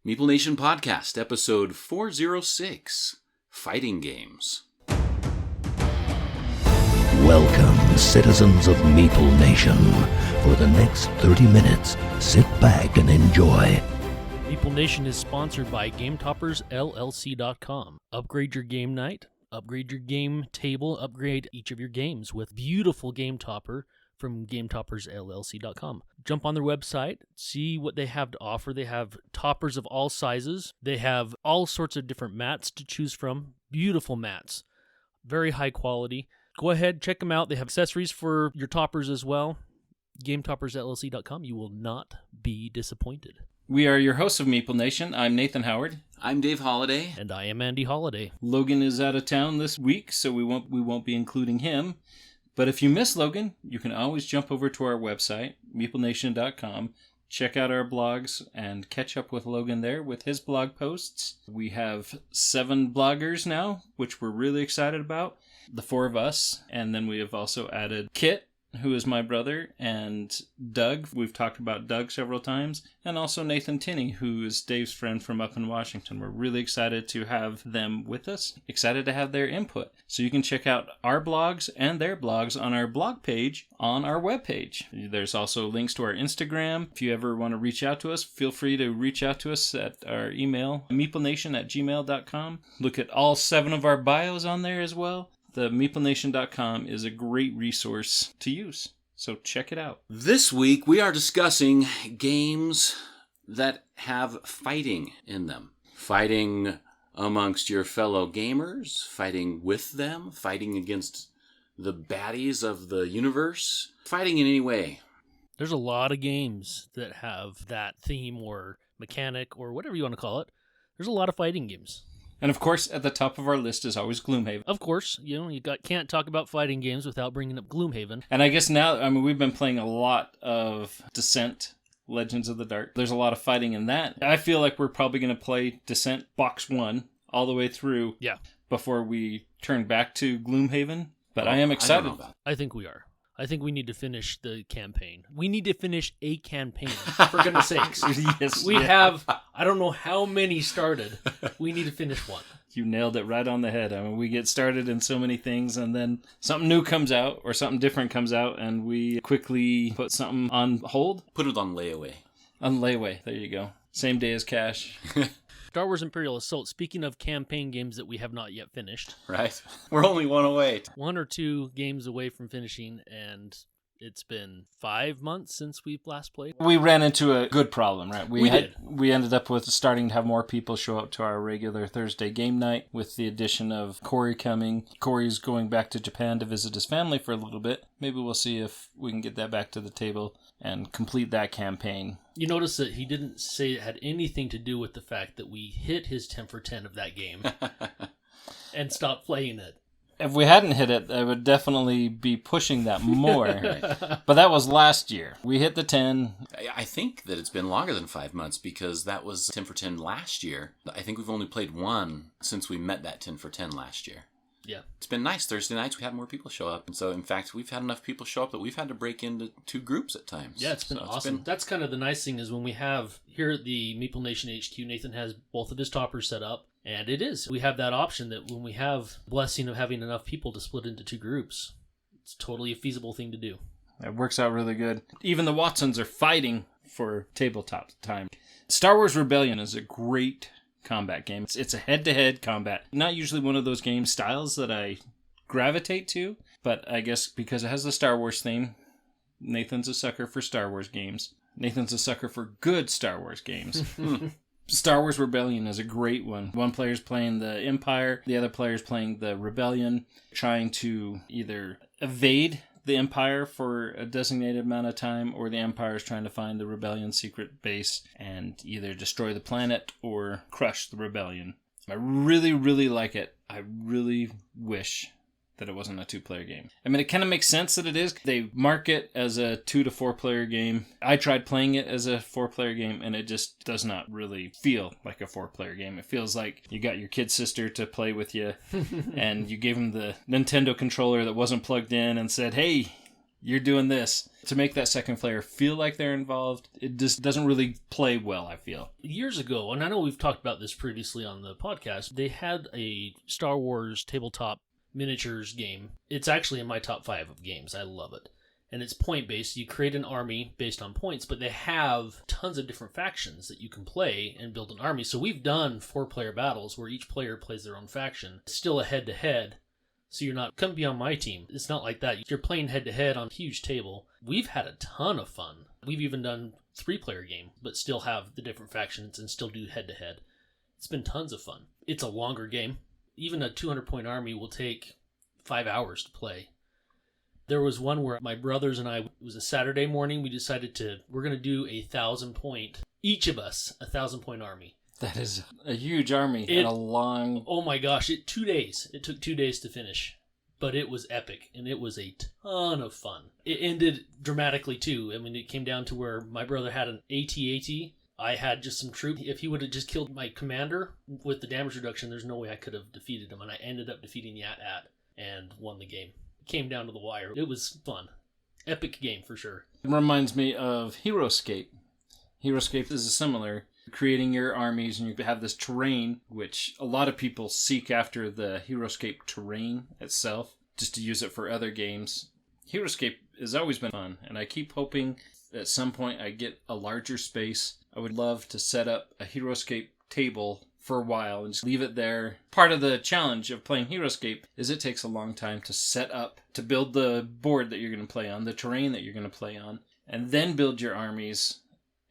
Meeple Nation Podcast, episode 406, Fighting Games. Welcome, citizens of Meeple Nation. For the next 30 minutes, sit back and enjoy. Meeple Nation is sponsored by GameToppersLLC.com. Upgrade your game night, upgrade your game table, upgrade each of your games with beautiful Game Topper from GameToppersLLC.com. Jump on their website, see what they have to offer. They have toppers of all sizes. They have all sorts of different mats to choose from. Beautiful mats. Very high quality. Go ahead, check them out. They have accessories for your toppers as well. GameToppersLLC.com. You will not be disappointed. We are your hosts of Meeple Nation. I'm Nathan Howard. I'm Dave Holliday. And I am Andy Holliday. Logan is out of town this week, so we won't be including him. But if you miss Logan, you can always jump over to our website, meeplenation.com, check out our blogs, and catch up with Logan there with his blog posts. We have 7 bloggers now, which we're really excited about. The 4 of us, and then we have also added Kit, who is my brother, and Doug. We've talked about Doug several times, and also Nathan Tinney, who is Dave's friend from up in Washington. We're really excited to have them with us, excited to have their input. So you can check out our blogs and their blogs on our blog page on our webpage. There's also links to our Instagram. If you ever want to reach out to us, feel free to reach out to us at our email, meeplenation@gmail.com. Look at all 7 of our bios on there as well. The meeplenation.com is a great resource to use, so check it out. This week we are discussing games that have fighting in them. Fighting amongst your fellow gamers, fighting with them, fighting against the baddies of the universe, fighting in any way. There's a lot of games that have that theme or mechanic or whatever you want to call it. There's a lot of fighting games. And of course, at the top of our list is always Gloomhaven. Of course, can't talk about fighting games without bringing up Gloomhaven. And I guess now, we've been playing a lot of Descent, Legends of the Dark. There's a lot of fighting in that. I feel like we're probably going to play Descent Box 1 all the way through before we turn back to Gloomhaven. But I am excited. I think we are. I think we need to finish the campaign. We need to finish a campaign, for goodness sakes. Yes, we have, I don't know how many started. We need to finish one. You nailed it right on the head. We get started in so many things, and then something new comes out, or something different comes out, and we quickly put something on hold. Put it on layaway. On layaway. There you go. Same day as cash. Star Wars Imperial Assault, speaking of campaign games that we have not yet finished. Right. We're only one away. 1 or 2 games away from finishing, and it's been 5 months since we've last played. We ran into a good problem, right? We did. We ended up with starting to have more people show up to our regular Thursday game night with the addition of Corey coming. Corey's going back to Japan to visit his family for a little bit. Maybe we'll see if we can get that back to the table and complete that campaign. You notice that he didn't say it had anything to do with the fact that we hit his 10 for 10 of that game and stopped playing it. If we hadn't hit it, I would definitely be pushing that more. But that was last year. We hit the 10. I think that it's been longer than 5 months because that was 10 for 10 last year. I think we've only played 1 since we met that 10 for 10 last year. Yeah. It's been nice. Thursday nights we had more people show up. And so, in fact, we've had enough people show up that we've had to break into 2 groups at times. Yeah, it's been awesome. That's kind of the nice thing is when we have here at the Meeple Nation HQ, Nathan has both of his toppers set up. And it is. We have that option that when we have the blessing of having enough people to split into 2 groups, it's totally a feasible thing to do. It works out really good. Even the Watsons are fighting for tabletop time. Star Wars Rebellion is a great combat game. It's a head-to-head combat. Not usually one of those game styles that I gravitate to, but I guess because it has the Star Wars theme, Nathan's a sucker for Star Wars games. Nathan's a sucker for good Star Wars games. Star Wars Rebellion is a great one. One player's playing the Empire, the other player's playing the Rebellion, trying to either evade the Empire for a designated amount of time, or the Empire is trying to find the Rebellion's secret base and either destroy the planet or crush the Rebellion. I really, really like it. I really wish that it wasn't a 2-player game. It kind of makes sense that it is. They mark it as a 2 to 4-player game. I tried playing it as a 4-player game, and it just does not really feel like a 4-player game. It feels like you got your kid sister to play with you, and you gave him the Nintendo controller that wasn't plugged in and said, hey, you're doing this. To make that second player feel like they're involved, it just doesn't really play well, I feel. Years ago, and I know we've talked about this previously on the podcast, they had a Star Wars tabletop miniatures game. It's actually in my top 5 of games. I love it. And it's point-based. You create an army based on points, but they have tons of different factions that you can play and build an army. So we've done 4-player battles where each player plays their own faction. It's still a head-to-head, so you're not, come be on my team. It's not like that. You're playing head-to-head on a huge table. We've had a ton of fun. We've even done 3-player game, but still have the different factions and still do head-to-head. It's been tons of fun. It's a longer game. Even a 200-point army will take 5 hours to play. There was one where my brothers and I, it was a Saturday morning, we decided we're going to do 1,000-point, each of us, 1,000-point army. That is a huge army and a long... Oh my gosh, 2 days. It took 2 days to finish. But it was epic, and it was a ton of fun. It ended dramatically, too. I mean, it came down to where my brother had an AT-AT. I had just some troops. If he would have just killed my commander with the damage reduction, there's no way I could have defeated him. And I ended up defeating the AT-AT and won the game. It came down to the wire. It was fun. Epic game for sure. It reminds me of HeroScape. HeroScape is similar. Creating your armies, and you have this terrain, which a lot of people seek after the HeroScape terrain itself, just to use it for other games. HeroScape has always been fun, and I keep hoping at some point I get a larger space. I would love to set up a HeroScape table for a while and just leave it there. Part of the challenge of playing HeroScape is it takes a long time to set up, to build the board that you're going to play on, the terrain that you're going to play on, and then build your armies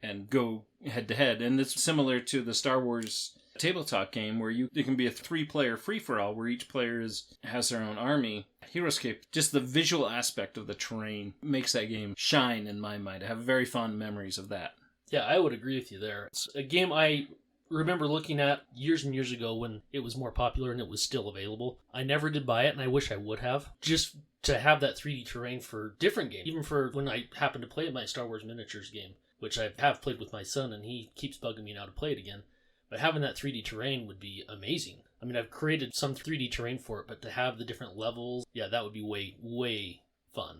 and go head-to-head. And it's similar to the Star Wars tabletop game where it can be a 3-player free-for-all where each player has their own army. HeroScape, just the visual aspect of the terrain makes that game shine in my mind. I have very fond memories of that. Yeah, I would agree with you there. It's a game I remember looking at years and years ago when it was more popular and it was still available. I never did buy it, and I wish I would have. Just to have that 3D terrain for different games. Even for when I happen to play my Star Wars miniatures game, which I have played with my son, and he keeps bugging me now to play it again. But having that 3D terrain would be amazing. I mean, I've created some 3D terrain for it, but to have the different levels, yeah, that would be way, way fun.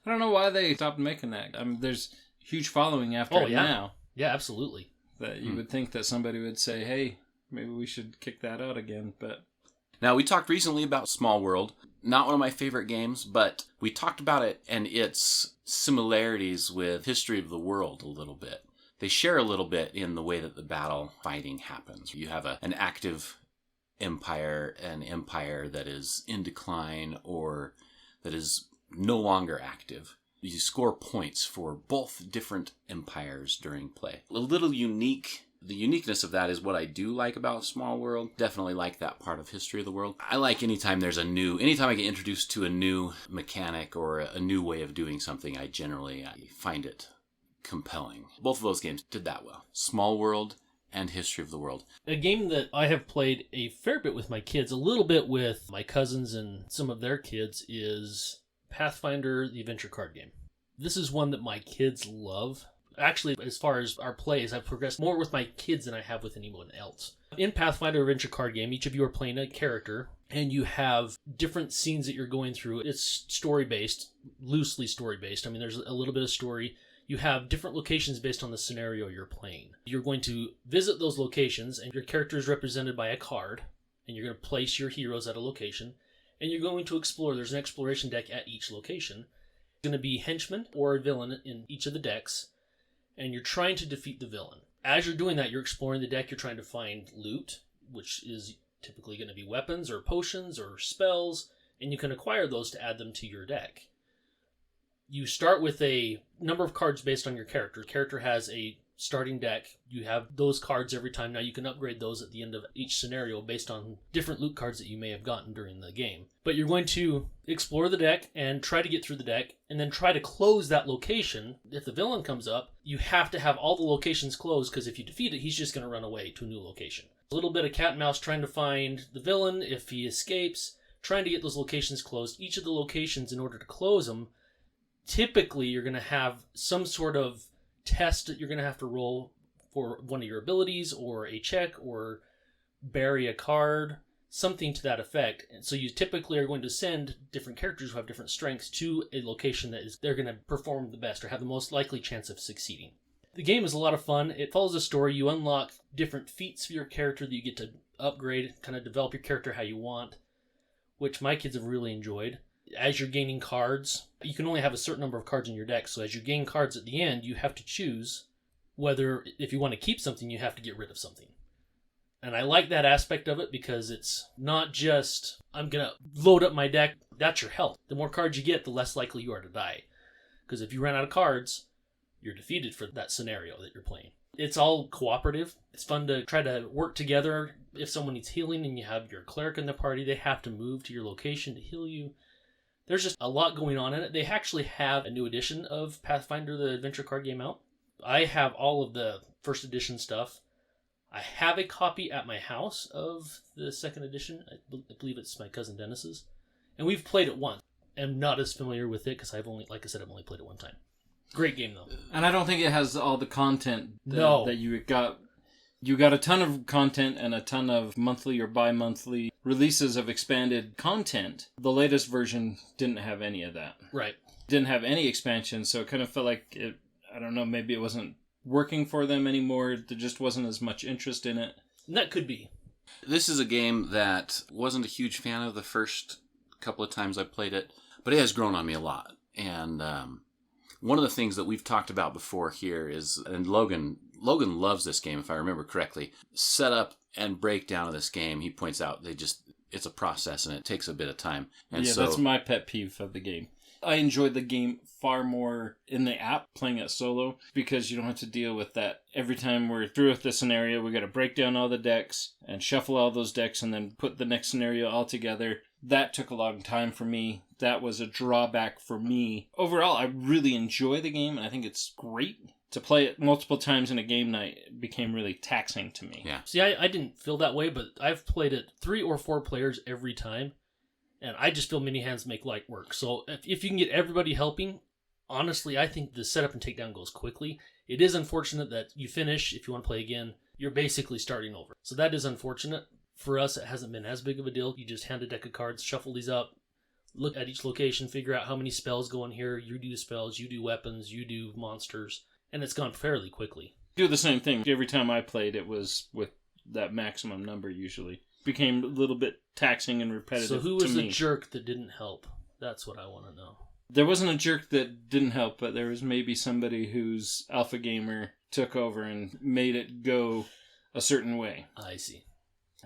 I don't know why they stopped making that. I mean, there's a huge following after it now. Yeah, absolutely. That you would think that somebody would say, hey, maybe we should kick that out again, but... Now, we talked recently about Small World. Not one of my favorite games, but we talked about it and its similarities with History of the World a little bit. They share a little bit in the way that the battle fighting happens. You have an active empire, an empire that is in decline or that is no longer active. You score points for both different empires during play. A little unique. The uniqueness of that is what I do like about Small World. Definitely like that part of History of the World. I like anytime I get introduced to a new mechanic or a new way of doing something, I find it compelling. Both of those games did that well. Small World and History of the World. A game that I have played a fair bit with my kids, a little bit with my cousins and some of their kids, is Pathfinder, the adventure card game. This is one that my kids love. Actually, as far as our plays, I've progressed more with my kids than I have with anyone else. In Pathfinder adventure card game, each of you are playing a character, and you have different scenes that you're going through. It's story-based, loosely story-based. I mean, there's a little bit of story. You have different locations based on the scenario you're playing. You're going to visit those locations, and your character is represented by a card, and you're going to place your heroes at a location, and you're going to explore. There's an exploration deck at each location. It's going to be henchman or a villain in each of the decks, and you're trying to defeat the villain. As you're doing that, you're exploring the deck, you're trying to find loot, which is typically going to be weapons or potions or spells, and you can acquire those to add them to your deck. You start with a number of cards based on your character. The character has a starting deck. You have those cards every time. Now you can upgrade those at the end of each scenario based on different loot cards that you may have gotten during the game. But you're going to explore the deck and try to get through the deck and then try to close that location. If the villain comes up, you have to have all the locations closed because if you defeat it, he's just going to run away to a new location. A little bit of cat and mouse trying to find the villain if he escapes, trying to get those locations closed. Each of the locations, in order to close them, typically you're going to have some sort of test that you're going to have to roll for one of your abilities or a check or bury a card, something to that effect. And so you typically are going to send different characters who have different strengths to a location that is they're going to perform the best or have the most likely chance of succeeding. The game is a lot of fun. It follows a story. You unlock different feats for your character that you get to upgrade, kind of develop your character how you want, which my kids have really enjoyed. As you're gaining cards, you can only have a certain number of cards in your deck, so as you gain cards at the end, you have to choose whether, if you want to keep something, you have to get rid of something. And I like that aspect of it because it's not just, I'm going to load up my deck. That's your health. The more cards you get, the less likely you are to die. Because if you run out of cards, you're defeated for that scenario that you're playing. It's all cooperative. It's fun to try to work together. If someone needs healing and you have your cleric in the party, they have to move to your location to heal you. There's just a lot going on in it. They actually have a new edition of Pathfinder, the adventure card game out. I have all of the first edition stuff. I have a copy at my house of the second edition. I believe it's my cousin Dennis's. And we've played it once. I'm not as familiar with it because I've only played it one time. Great game, though. And I don't think it has all the content that you got. You got a ton of content and a ton of monthly or bi-monthly releases of expanded content. The latest version didn't have any of that. Right. Didn't have any expansion, so it kind of felt like it, I don't know, maybe it wasn't working for them anymore. There just wasn't as much interest in it. And that could be. This is a game that wasn't a huge fan of the first couple of times I played it, but it has grown on me a lot. And one of the things that we've talked about before here is, and Logan loves this game, if I remember correctly, setup and breakdown of this game, he points out it's a process and it takes a bit of time. And yeah, that's my pet peeve of the game. I enjoyed the game far more in the app, playing it solo, because you don't have to deal with that. Every time we're through with the scenario, we got to break down all the decks and shuffle all those decks and then put the next scenario all together. That took a long time for me. That was a drawback for me. Overall, I really enjoy the game, and I think it's great. To play it multiple times in a game night became really taxing to me. Yeah. See, I didn't feel that way, but I've played it 3 or 4 players every time, and I just feel many hands make light work. So if you can get everybody helping, honestly, I think the setup and takedown goes quickly. It is unfortunate that you finish, if you want to play again, you're basically starting over. So that is unfortunate. For us, it hasn't been as big of a deal. You just hand a deck of cards, shuffle these up, look at each location, figure out how many spells go in here. You do spells, you do weapons, you do monsters. And it's gone fairly quickly. Do the same thing. Every time I played, it was with that maximum number usually. Became a little bit taxing and repetitive to me. So who was the jerk that didn't help? That's what I want to know. There wasn't a jerk that didn't help, but there was maybe somebody whose alpha gamer took over and made it go a certain way. I see.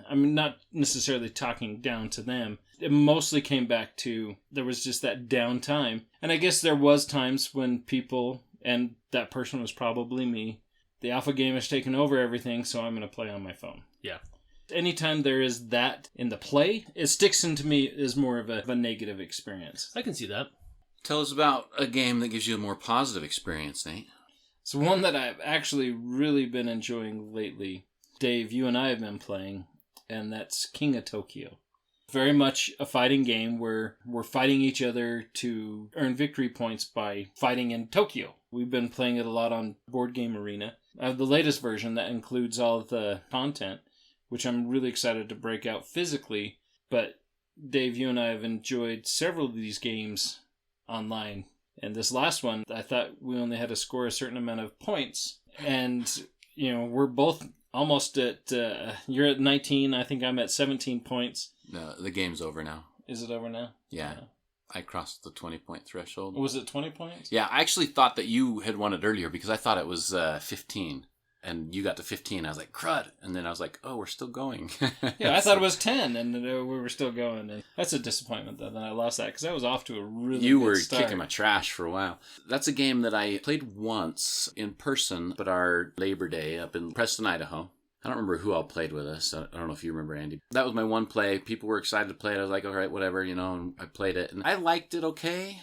I'm not necessarily talking down to them. It mostly came back to there was just that downtime. And I guess there was times when people... And that person was probably me. The alpha game has taken over everything, so I'm going to play on my phone. Yeah. Anytime there is that in the play, it sticks into me as more of a negative experience. I can see that. Tell us about a game that gives you a more positive experience, Nate. It's one that I've actually really been enjoying lately. Dave, you and I have been playing, and that's King of Tokyo. Very much a fighting game where we're fighting each other to earn victory points by fighting in Tokyo. We've been playing it a lot on Board Game Arena. I have the latest version that includes all of the content, which I'm really excited to break out physically. But Dave, you and I have enjoyed several of these games online. And this last one, I thought we only had to score a certain amount of points. And, you know, we're both almost at, you're at 19, I think I'm at 17 points. The game's over now. Is it over now? Yeah. I crossed the 20-point threshold. Was it 20 points? Yeah, I actually thought that you had won it earlier because I thought it was 15. And you got to 15. I was like, crud. And then I was like, oh, we're still going. Yeah, I thought it was 10, and we were still going. And that's a disappointment, though, that I lost that, because I was off to a really You good were start. kicking my trash for a while. That's a game that I played once in person, but our Labor Day up in Preston, Idaho. I don't remember who all played with us. I don't know if you remember, Andy. That was my one play. People were excited to play it. I was like, all right, whatever, and I played it. And I liked it okay,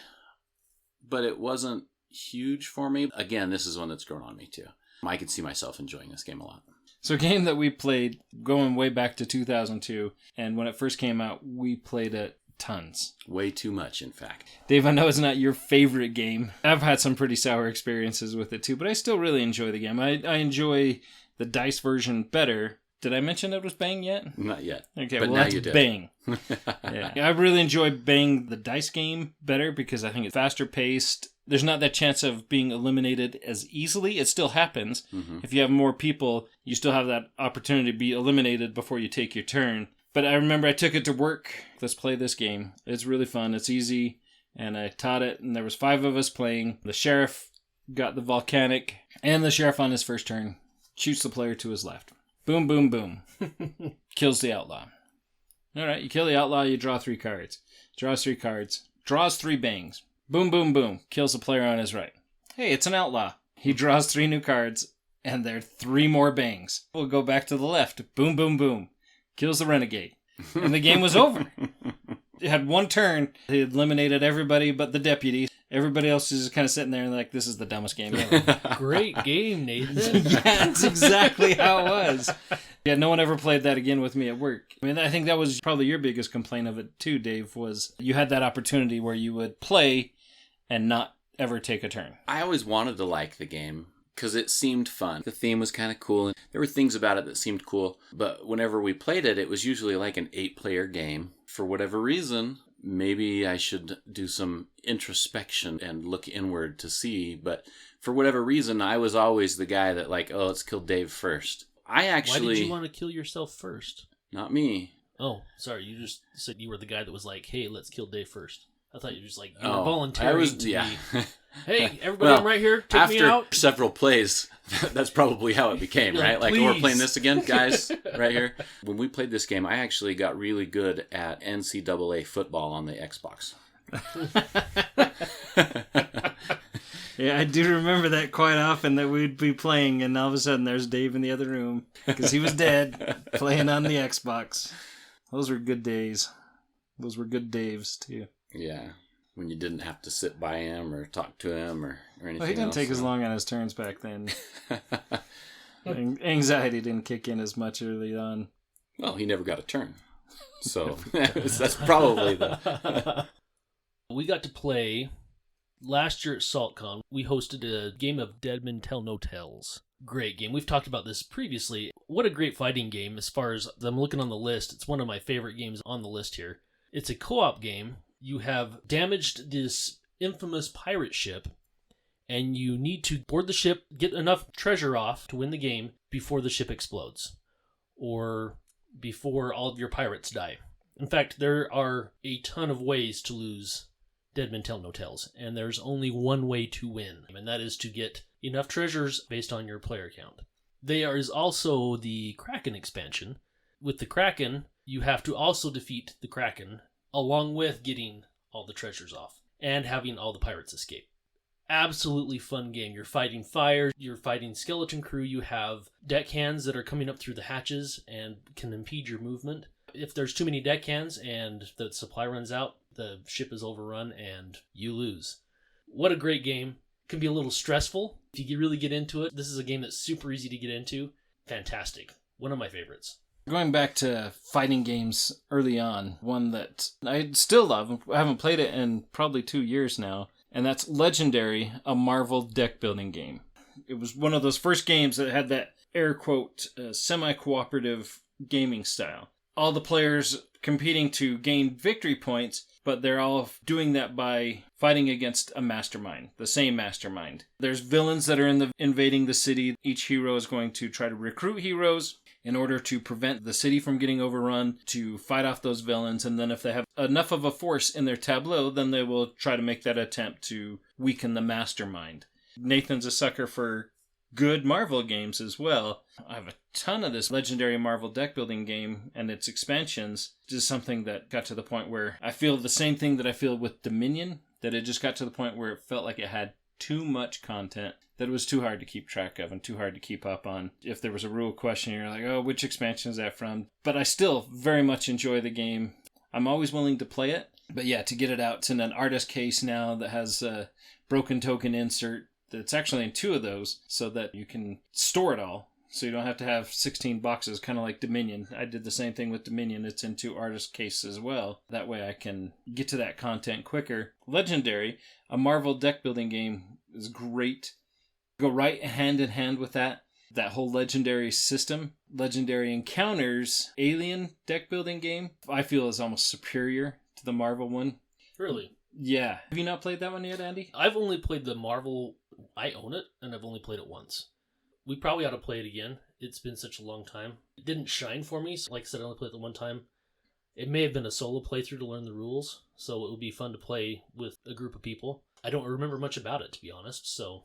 but it wasn't huge for me. Again, this is one that's grown on me, too. I could see myself enjoying this game a lot. So a game that we played going way back to 2002, and when it first came out, we played it tons. Way too much, in fact. Dave, I know it's not your favorite game. I've had some pretty sour experiences with it, too, but I still really enjoy the game. I enjoy the dice version better. Did I mention it was Bang yet? Not yet. Okay, but well, now that's you did. Bang. Yeah. I really enjoy Bang, the dice game, better because I think it's faster paced. There's not that chance of being eliminated as easily. It still happens. Mm-hmm. If you have more people, you still have that opportunity to be eliminated before you take your turn. But I remember I took it to work. Let's play this game. It's really fun. It's easy. And I taught it, and there was 5 of us playing. The sheriff got the volcanic, and the sheriff on his first turn shoots the player to his left. Boom, boom, boom. Kills the outlaw. All right, you kill the outlaw, you draw 3 cards. Draws 3 cards. Draws 3 bangs. Boom, boom, boom. Kills the player on his right. Hey, it's an outlaw. He draws 3 new cards, and there are 3 more bangs. We'll go back to the left. Boom, boom, boom. Kills the renegade. And the game was over. It had 1 turn. He eliminated everybody but the deputy. Everybody else is just kind of sitting there and like, this is the dumbest game ever. Great game, Nathan. Yeah, that's exactly how it was. Yeah, no one ever played that again with me at work. I mean, I think that was probably your biggest complaint of it too, Dave, was you had that opportunity where you would play and not ever take a turn. I always wanted to like the game because it seemed fun. The theme was kind of cool, and there were things about it that seemed cool. But whenever we played it, it was usually like an 8-player game. For whatever reason, maybe I should do some introspection and look inward to see. But for whatever reason, I was always the guy that like, oh, let's kill Dave first. Why did you want to kill yourself first? Not me. Oh, sorry. You just said you were the guy that was like, hey, let's kill Dave first. I thought you were just like, you were volunteering to be, hey, everybody, I'm right here. Take me out. After several plays, that's probably how it became, right? Like, oh, we're playing this again, guys, right here. When we played this game, I actually got really good at NCAA football on the Xbox. Yeah, I do remember that quite often, that we'd be playing and all of a sudden there's Dave in the other room because he was dead playing on the Xbox. Those were good days. Those were good Daves too. Yeah, when you didn't have to sit by him or talk to him or anything Well, he didn't take as long on his turns back then. Anxiety didn't kick in as much early on. Well, he never got a turn. So that's probably the... We got to play last year at SaltCon. We hosted a game of Dead Men Tell No Tales. Great game. We've talked about this previously. What a great fighting game. As far as I'm looking on the list, it's one of my favorite games on the list here. It's a co-op game. You have damaged this infamous pirate ship, and you need to board the ship, get enough treasure off to win the game before the ship explodes, or before all of your pirates die. In fact, there are a ton of ways to lose Dead Men Tell No Tales, and there's only one way to win, and that is to get enough treasures based on your player count. There is also the Kraken expansion. With the Kraken, you have to also defeat the Kraken, along with getting all the treasures off and having all the pirates escape. Absolutely fun game. You're fighting fire, you're fighting skeleton crew, you have deckhands that are coming up through the hatches and can impede your movement. If there's too many deckhands and the supply runs out, the ship is overrun and you lose. What a great game. Can be a little stressful if you really get into it. This is a game that's super easy to get into. Fantastic. One of my favorites. Going back to fighting games early on, one that I still love, I haven't played it in probably 2 years now, and that's Legendary, a Marvel deck building game. It was one of those first games that had that air quote semi-cooperative gaming style. All the players competing to gain victory points, but they're all doing that by fighting against a mastermind, the same mastermind. There's villains that are invading the city. Each hero is going to try to recruit heroes in order to prevent the city from getting overrun, to fight off those villains, and then if they have enough of a force in their tableau, then they will try to make that attempt to weaken the mastermind. Nathan's a sucker for good Marvel games as well. I have a ton of this Legendary Marvel deck building game and its expansions. Just something that got to the point where I feel the same thing that I feel with Dominion, that it just got to the point where it felt like it had too much content, that it was too hard to keep track of and too hard to keep up on. If there was a rule question, you're like, oh, which expansion is that from? But I still very much enjoy the game. I'm always willing to play it. But yeah, to get it out, it's in an artist case now that has a broken token insert. It's actually in 2 of those so that you can store it all. So you don't have to have 16 boxes, kind of like Dominion. I did the same thing with Dominion. It's in 2 artist cases as well. That way I can get to that content quicker. Legendary, a Marvel deck building game, is great. Go right hand in hand with that. that whole legendary system, legendary encounters, alien deck building game, I feel is almost superior to the Marvel one. Really? Yeah. Have you not played that one yet, Andy? I've only played the Marvel. I own it, and I've only played it once. We probably ought to play it again. It's been such a long time. It didn't shine for me. So like I said, I only played it the one time. It may have been a solo playthrough to learn the rules, so it would be fun to play with a group of people. I don't remember much about it, to be honest, so...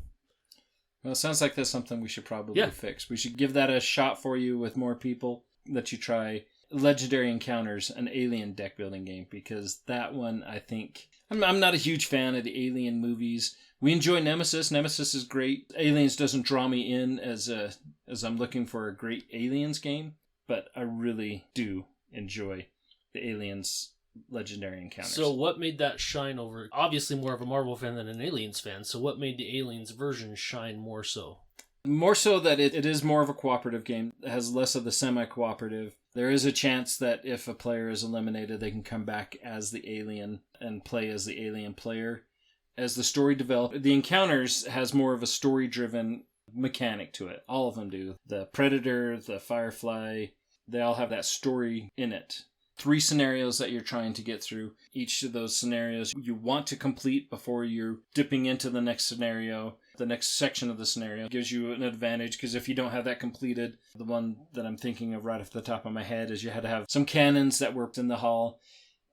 Well, it sounds like that's something we should probably fix. We should give that a shot for you with more people, let you try Legendary Encounters, an alien deck building game, because that one, I think... I'm not a huge fan of the alien movies. We enjoy Nemesis. Nemesis is great. Aliens doesn't draw me in as I'm looking for a great Aliens game, but I really do enjoy the Aliens Legendary Encounters. So what made that shine over? Obviously more of a Marvel fan than an Aliens fan, so what made the Aliens version shine more so? More so that it is more of a cooperative game. It has less of the semi-cooperative. There is a chance that if a player is eliminated, they can come back as the alien and play as the alien player. As the story develops, the Encounters has more of a story-driven mechanic to it. All of them do. The Predator, the Firefly, they all have that story in it. 3 scenarios that you're trying to get through. Each of those scenarios you want to complete before you're dipping into the next scenario. The next section of the scenario gives you an advantage, because if you don't have that completed, the one that I'm thinking of right off the top of my head is you had to have some cannons that were in the hall.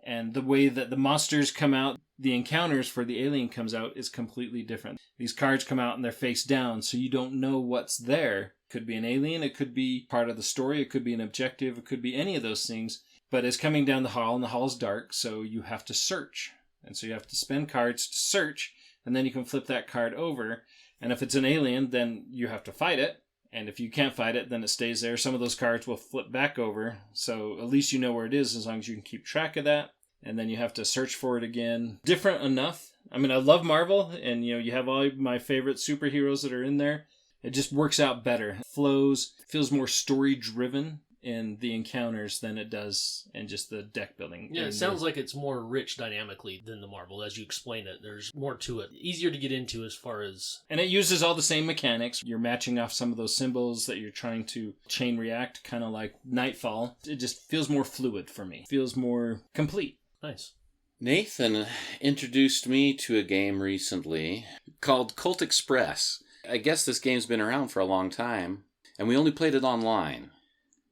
And the way that the monsters come out, the encounters for the alien comes out is completely different. These cards come out and they're face down, so you don't know what's there. It could be an alien, it could be part of the story, it could be an objective, it could be any of those things. But it's coming down the hall, and the hall's dark, so you have to search. And so you have to spend cards to search, and then you can flip that card over. And if it's an alien, then you have to fight it. And if you can't fight it, then it stays there. Some of those cards will flip back over, so at least you know where it is as long as you can keep track of that. And then you have to search for it again. Different enough. I mean, I love Marvel, and you have all my favorite superheroes that are in there. It just works out better. It flows, feels more story-driven in the Encounters than it does in just the deck building. Yeah, it sounds like it's more rich dynamically than the Marvel. As you explain it, there's more to it. Easier to get into as far as... And it uses all the same mechanics. You're matching off some of those symbols that you're trying to chain react, kind of like Nightfall. It just feels more fluid for me. Feels more complete. Nice. Nathan introduced me to a game recently called Cult Express. I guess this game's been around for a long time, and we only played it online.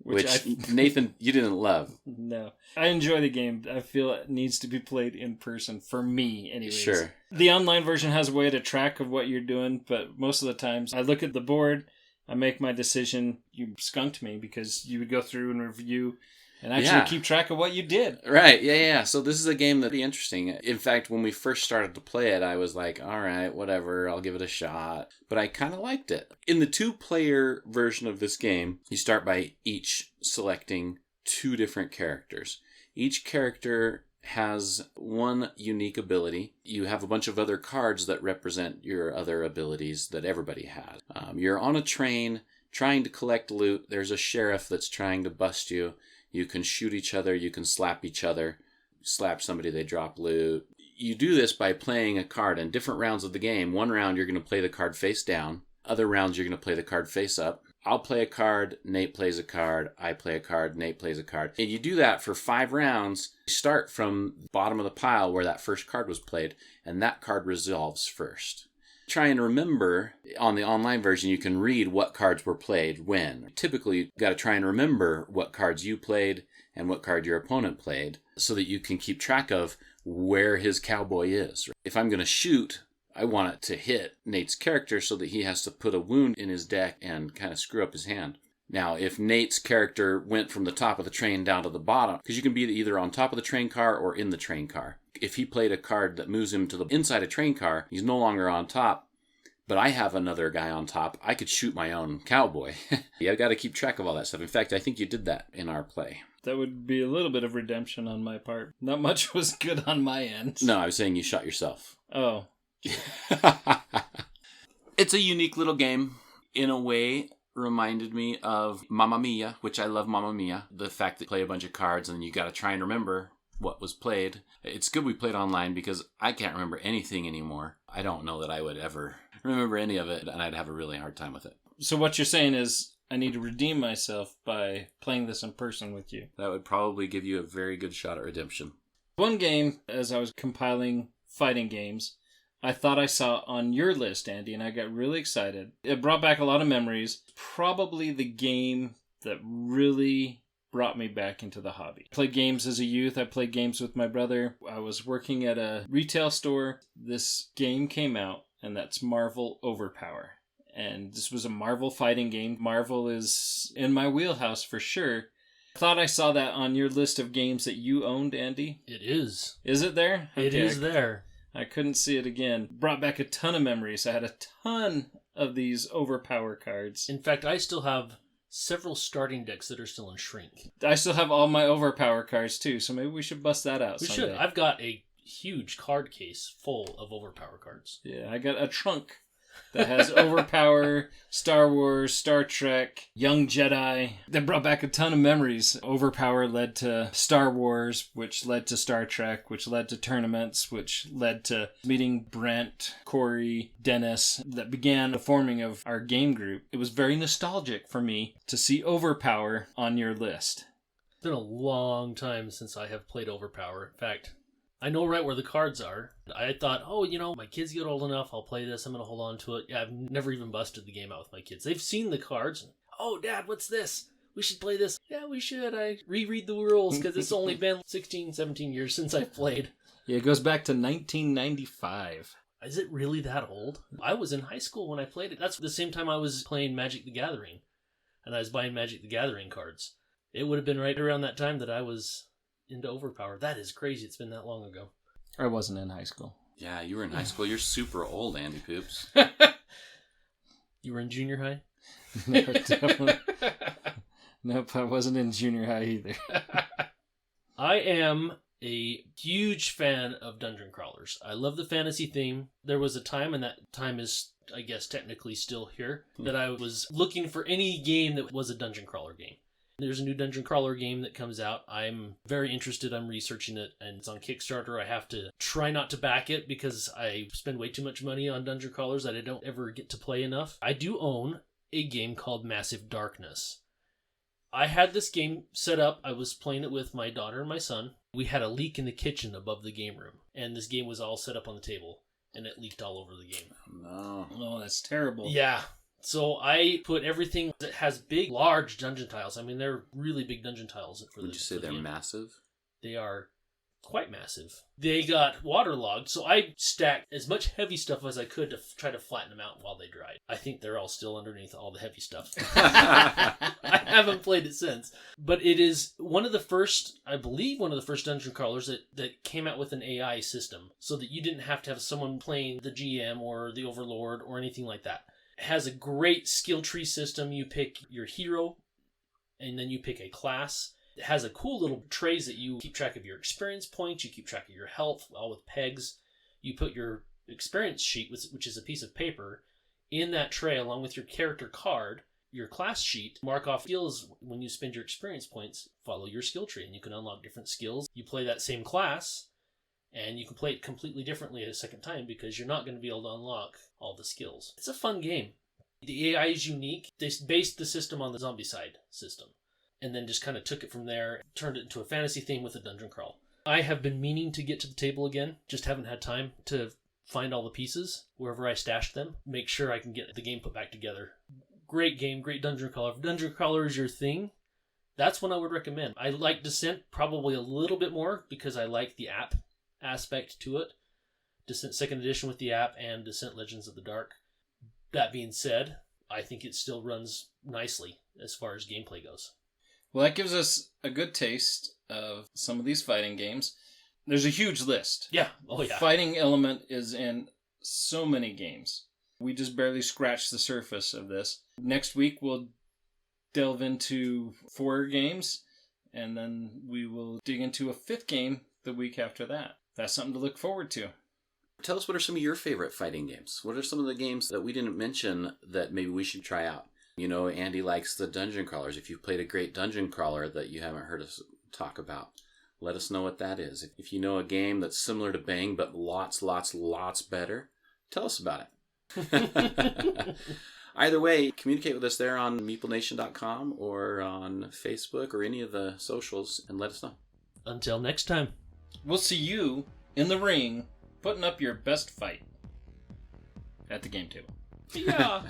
Which Nathan, you didn't love. No. I enjoy the game. I feel it needs to be played in person, for me anyways. Sure. The online version has a way to track of what you're doing, but most of the times I look at the board, I make my decision. You skunked me because you would go through and review and actually keep track of what you did. Right, yeah. So this is a game that'd be interesting. In fact, when we first started to play it, I was like, all right, whatever, I'll give it a shot. But I kind of liked it. In the 2-player version of this game, you start by each selecting 2 different characters. Each character has one unique ability. You have a bunch of other cards that represent your other abilities that everybody has. You're on a train trying to collect loot. There's a sheriff that's trying to bust you. You can shoot each other, you can slap each other. Slap somebody, they drop loot. You do this by playing a card in different rounds of the game. One round, you're going to play the card face down. Other rounds, you're going to play the card face up. I'll play a card, Nate plays a card, I play a card, Nate plays a card. And you do that for 5 rounds. You start from the bottom of the pile where that first card was played, and that card resolves first. Try and remember, on the online version, you can read what cards were played when. Typically, you've got to try and remember what cards you played and what card your opponent played so that you can keep track of where his cowboy is. If I'm going to shoot, I want it to hit Nate's character so that he has to put a wound in his deck and kind of screw up his hand. Now, if Nate's character went from the top of the train down to the bottom, because you can be either on top of the train car or in the train car. If he played a card that moves him to the inside a train car, he's no longer on top, but I have another guy on top. I could shoot my own cowboy. I've got to keep track of all that stuff. In fact, I think you did that in our play. That would be a little bit of redemption on my part. Not much was good on my end. No, I was saying you shot yourself. Oh. It's a unique little game. In a way, reminded me of Mamma Mia, which I love Mamma Mia. The fact that you play a bunch of cards and you got to try and remember what was played. It's good we played online because I can't remember anything anymore. I don't know that I would ever remember any of it, and I'd have a really hard time with it. So what you're saying is I need to redeem myself by playing this in person with you. That would probably give you a very good shot at redemption. One game, as I was compiling fighting games, I thought I saw on your list, Andy, and I got really excited. It brought back a lot of memories. Probably the game that really brought me back into the hobby. I played games as a youth. I played games with my brother. I was working at a retail store. This game came out, and that's Marvel Overpower. And this was a Marvel fighting game. Marvel is in my wheelhouse for sure. I thought I saw that on your list of games that you owned, Andy. It is. Is it there? It is there. I couldn't see it again. Brought back a ton of memories. I had a ton of these Overpower cards. In fact, I still have several starting decks that are still in shrink. I still have all my Overpower cards too, so maybe we should bust that out someday. We should. I've got a huge card case full of Overpower cards. Yeah, I got a trunk that has Overpower, Star Wars, Star Trek, Young Jedi. That brought back a ton of memories. Overpower led to Star Wars, which led to Star Trek, which led to tournaments, which led to meeting Brent, Corey, Dennis, that began the forming of our game group. It was very nostalgic for me to see Overpower on your list. It's been a long time since I have played Overpower. In fact, I know right where the cards are. I thought, my kids get old enough, I'll play this, I'm going to hold on to it. Yeah, I've never even busted the game out with my kids. They've seen the cards. Oh, Dad, what's this? We should play this. Yeah, we should. I reread the rules because it's only been 16, 17 years since I've played. Yeah, it goes back to 1995. Is it really that old? I was in high school when I played it. That's the same time I was playing Magic the Gathering. And I was buying Magic the Gathering cards. It would have been right around that time that I was into Overpower. That is crazy. It's been that long ago. I wasn't in high school. Yeah, you were in high school. You're super old, Andy Poops. You were in junior high? No, definitely. Nope, I wasn't in junior high either. I am a huge fan of dungeon crawlers. I love the fantasy theme. There was a time, and that time is, I guess, technically still here, that I was looking for any game that was a dungeon crawler game. There's a new dungeon crawler game that comes out. I'm very interested. I'm researching it, and it's on Kickstarter. I have to try not to back it because I spend way too much money on dungeon crawlers that I don't ever get to play enough. I do own a game called Massive Darkness. I had this game set up. I was playing it with my daughter and my son. We had a leak in the kitchen above the game room, and this game was all set up on the table, and it leaked all over the game. No. Oh, that's terrible. Yeah. So I put everything that has big, large dungeon tiles. I mean, they're really big dungeon tiles. Would you say they're massive? They are quite massive. They got waterlogged, so I stacked as much heavy stuff as I could to try to flatten them out while they dried. I think they're all still underneath all the heavy stuff. I haven't played it since. But it is one of the first dungeon crawlers that came out with an AI system so that you didn't have to have someone playing the GM or the Overlord or anything like that. It has a great skill tree system. You pick your hero, and then you pick a class. It has a cool little trays that you keep track of your experience points. You keep track of your health, all with pegs. You put your experience sheet, which is a piece of paper, in that tray along with your character card, your class sheet. Mark off skills when you spend your experience points. Follow your skill tree, and you can unlock different skills. You play that same class, and you can play it completely differently a second time because you're not going to be able to unlock all the skills. It's a fun game. The AI is unique. They based the system on the Zombicide system and then just kind of took it from there, turned it into a fantasy theme with a dungeon crawl. I have been meaning to get to the table again, just haven't had time to find all the pieces wherever I stashed them, make sure I can get the game put back together. Great game, great dungeon crawler. If dungeon crawler is your thing, that's one I would recommend. I like Descent probably a little bit more because I like the app aspect to it. Descent 2nd edition with the app and Descent Legends of the Dark. That being said, I think it still runs nicely as far as gameplay goes. Well, that gives us a good taste of some of these fighting games. There's a huge list. Yeah. Oh, yeah. Fighting element is in so many games. We just barely scratched the surface of this. Next week, we'll delve into 4 games, and then we will dig into a 5th game the week after that. That's something to look forward to. Tell us, what are some of your favorite fighting games? What are some of the games that we didn't mention that maybe we should try out? You know, Andy likes the dungeon crawlers. If you've played a great dungeon crawler that you haven't heard us talk about, let us know what that is. If you know a game that's similar to Bang but lots better, tell us about it. Either way, communicate with us there on meeplenation.com or on Facebook or any of the socials and let us know. Until next time. We'll see you in the ring putting up your best fight at the game table. Yeah.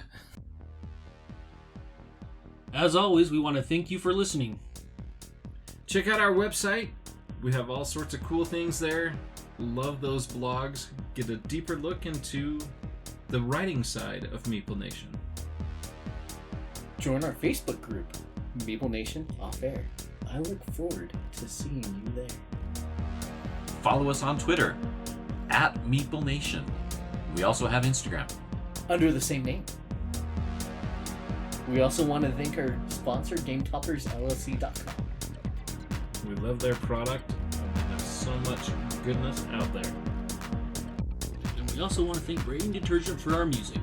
As always, we want to thank you for listening. Check out our website. We have all sorts of cool things there. Love those blogs. Get a deeper look into the writing side of Meeple Nation. Join our Facebook group, Meeple Nation Off Air. I look forward to seeing you there. Follow us on Twitter @MeepleNation. We also have Instagram. Under the same name. We also want to thank our sponsor, GameToppersLLC.com. We love their product, and they have so much goodness out there. And we also want to thank Braden Detergent for our music.